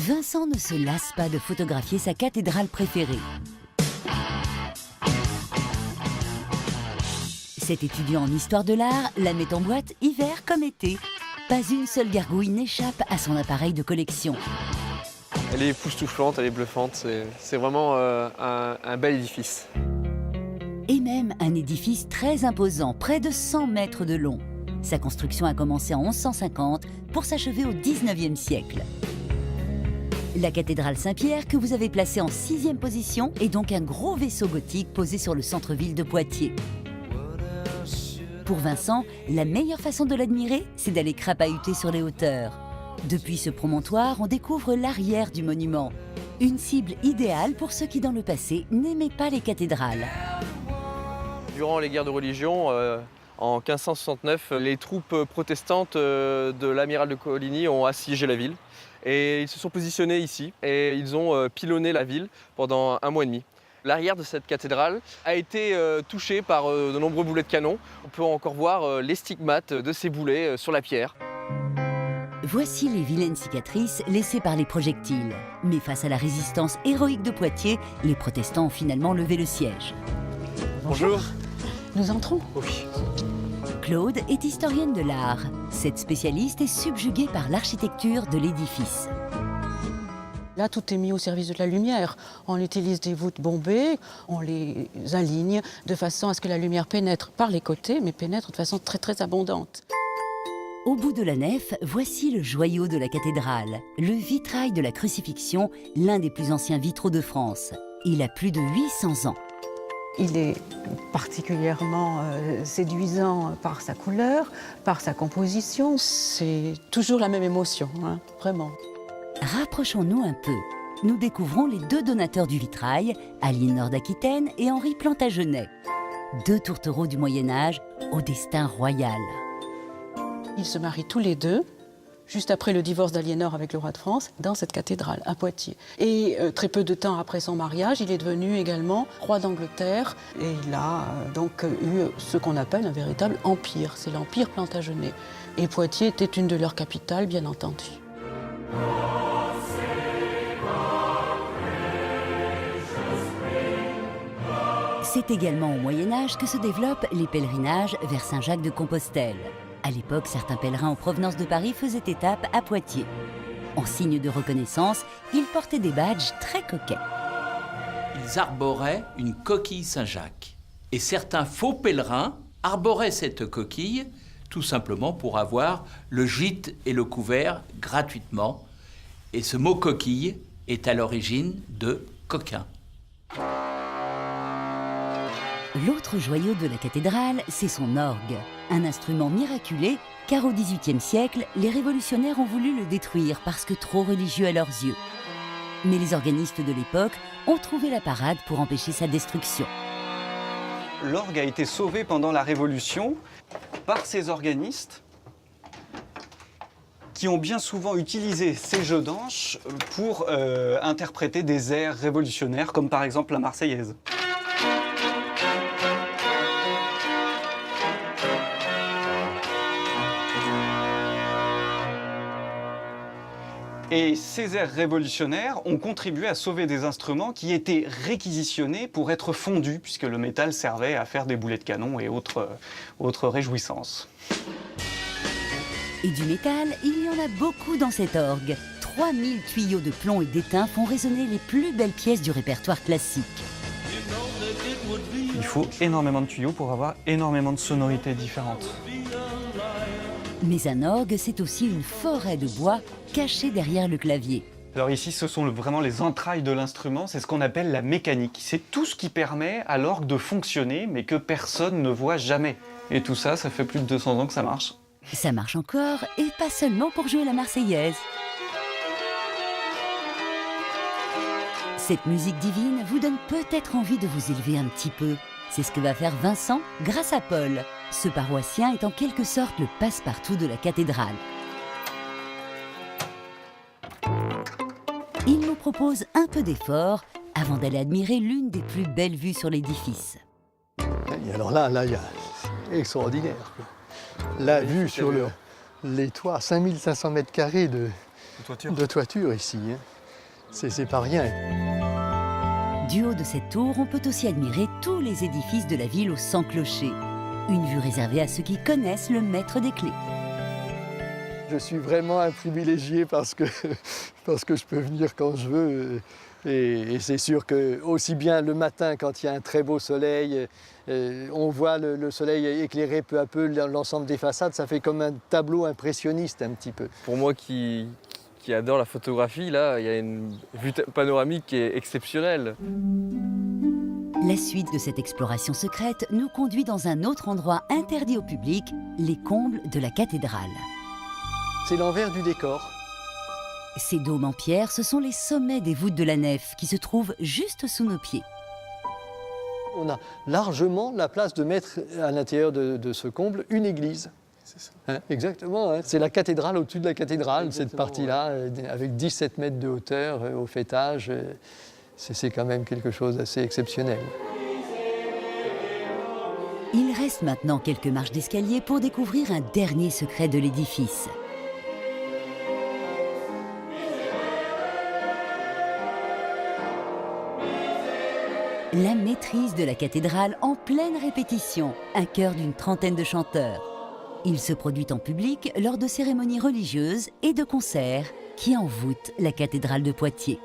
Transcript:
Vincent ne se lasse pas de photographier sa cathédrale préférée. Cet étudiant en histoire de l'art la met en boîte hiver comme été. Pas une seule gargouille n'échappe à son appareil de collection. Elle est époustouflante, elle est bluffante, c'est vraiment un bel édifice. Et même un édifice très imposant, près de 100 mètres de long. Sa construction a commencé en 1150 pour s'achever au 19e siècle. La cathédrale Saint-Pierre, que vous avez placée en 6e position, est donc un gros vaisseau gothique posé sur le centre-ville de Poitiers. Pour Vincent, la meilleure façon de l'admirer, c'est d'aller crapahuter sur les hauteurs. Depuis ce promontoire, on découvre l'arrière du monument. Une cible idéale pour ceux qui, dans le passé, n'aimaient pas les cathédrales. Durant les guerres de religion, en 1569, les troupes protestantes de l'amiral de Coligny ont assiégé la ville. Et ils se sont positionnés ici et ils ont pilonné la ville pendant 1 mois et demi. L'arrière de cette cathédrale a été touché par de nombreux boulets de canon. On peut encore voir les stigmates de ces boulets sur la pierre. Voici les vilaines cicatrices laissées par les projectiles. Mais face à la résistance héroïque de Poitiers, les protestants ont finalement levé le siège. Bonjour. Nous entrons. Oui. Claude est historienne de l'art. Cette spécialiste est subjuguée par l'architecture de l'édifice. Là, tout est mis au service de la lumière. On utilise des voûtes bombées, on les aligne de façon à ce que la lumière pénètre par les côtés, mais pénètre de façon très très abondante. Au bout de la nef, voici le joyau de la cathédrale, le vitrail de la crucifixion, l'un des plus anciens vitraux de France. Il a plus de 800 ans. Il est particulièrement séduisant par sa couleur, par sa composition. C'est toujours la même émotion, hein, vraiment. Rapprochons-nous un peu. Nous découvrons les 2 donateurs du vitrail, Aliénor d'Aquitaine et Henri Plantagenet. 2 tourtereaux du Moyen-Âge au destin royal. Ils se marient tous les 2, juste après le divorce d'Aliénor avec le roi de France, dans cette cathédrale, à Poitiers. Et très peu de temps après son mariage, il est devenu également roi d'Angleterre. Et il a donc eu ce qu'on appelle un véritable empire. C'est l'empire Plantagenet. Et Poitiers était une de leurs capitales, bien entendu. C'est également au Moyen-Âge que se développent les pèlerinages vers Saint-Jacques-de-Compostelle. À l'époque, certains pèlerins en provenance de Paris faisaient étape à Poitiers. En signe de reconnaissance, ils portaient des badges très coquets. Ils arboraient une coquille Saint-Jacques. Et certains faux pèlerins arboraient cette coquille tout simplement pour avoir le gîte et le couvert gratuitement. Et ce mot coquille est à l'origine de coquin. L'autre joyau de la cathédrale, c'est son orgue. Un instrument miraculé, car au XVIIIe siècle, les révolutionnaires ont voulu le détruire parce que trop religieux à leurs yeux. Mais les organistes de l'époque ont trouvé la parade pour empêcher sa destruction. L'orgue a été sauvé pendant la Révolution par ces organistes qui ont bien souvent utilisé ces jeux d'anches pour interpréter des airs révolutionnaires, comme par exemple la Marseillaise. Et ces airs révolutionnaires ont contribué à sauver des instruments qui étaient réquisitionnés pour être fondus, puisque le métal servait à faire des boulets de canon et autres réjouissances. Et du métal, il y en a beaucoup dans cet orgue. 3000 tuyaux de plomb et d'étain font résonner les plus belles pièces du répertoire classique. Il faut énormément de tuyaux pour avoir énormément de sonorités différentes. Mais un orgue, c'est aussi une forêt de bois cachée derrière le clavier. Alors ici, ce sont vraiment les entrailles de l'instrument, c'est ce qu'on appelle la mécanique. C'est tout ce qui permet à l'orgue de fonctionner, mais que personne ne voit jamais. Et tout ça, ça fait plus de 200 ans que ça marche. Ça marche encore, et pas seulement pour jouer la Marseillaise. Cette musique divine vous donne peut-être envie de vous élever un petit peu. C'est ce que va faire Vincent grâce à Paul. Ce paroissien est en quelque sorte le passe-partout de la cathédrale. Il nous propose un peu d'effort avant d'aller admirer l'une des plus belles vues sur l'édifice. Et alors là, il y a extraordinaire, quoi. La vue sur les toits, 5500 mètres carrés de toiture ici. Hein. C'est pas rien. Du haut de cette tour, on peut aussi admirer tous les édifices de la ville aux 100 clochers. Une vue réservée à ceux qui connaissent le maître des clés. Je suis vraiment un privilégié parce que je peux venir quand je veux. Et c'est sûr que aussi bien le matin, quand il y a un très beau soleil, on voit le soleil éclairer peu à peu l'ensemble des façades. Ça fait comme un tableau impressionniste un petit peu. Pour moi qui adore la photographie, là, il y a une vue panoramique qui est exceptionnelle. La suite de cette exploration secrète nous conduit dans un autre endroit interdit au public, les combles de la cathédrale. C'est l'envers du décor. Ces dômes en pierre, ce sont les sommets des voûtes de la nef qui se trouvent juste sous nos pieds. On a largement la place de mettre à l'intérieur de ce comble une église. Hein, exactement, hein. C'est la cathédrale au-dessus de la cathédrale, cette partie-là, avec 17 mètres de hauteur au faîtage. C'est quand même quelque chose d'assez exceptionnel. Il reste maintenant quelques marches d'escalier pour découvrir un dernier secret de l'édifice. La maîtrise de la cathédrale en pleine répétition, un chœur d'une trentaine de chanteurs. Il se produit en public lors de cérémonies religieuses et de concerts qui envoûtent la cathédrale de Poitiers.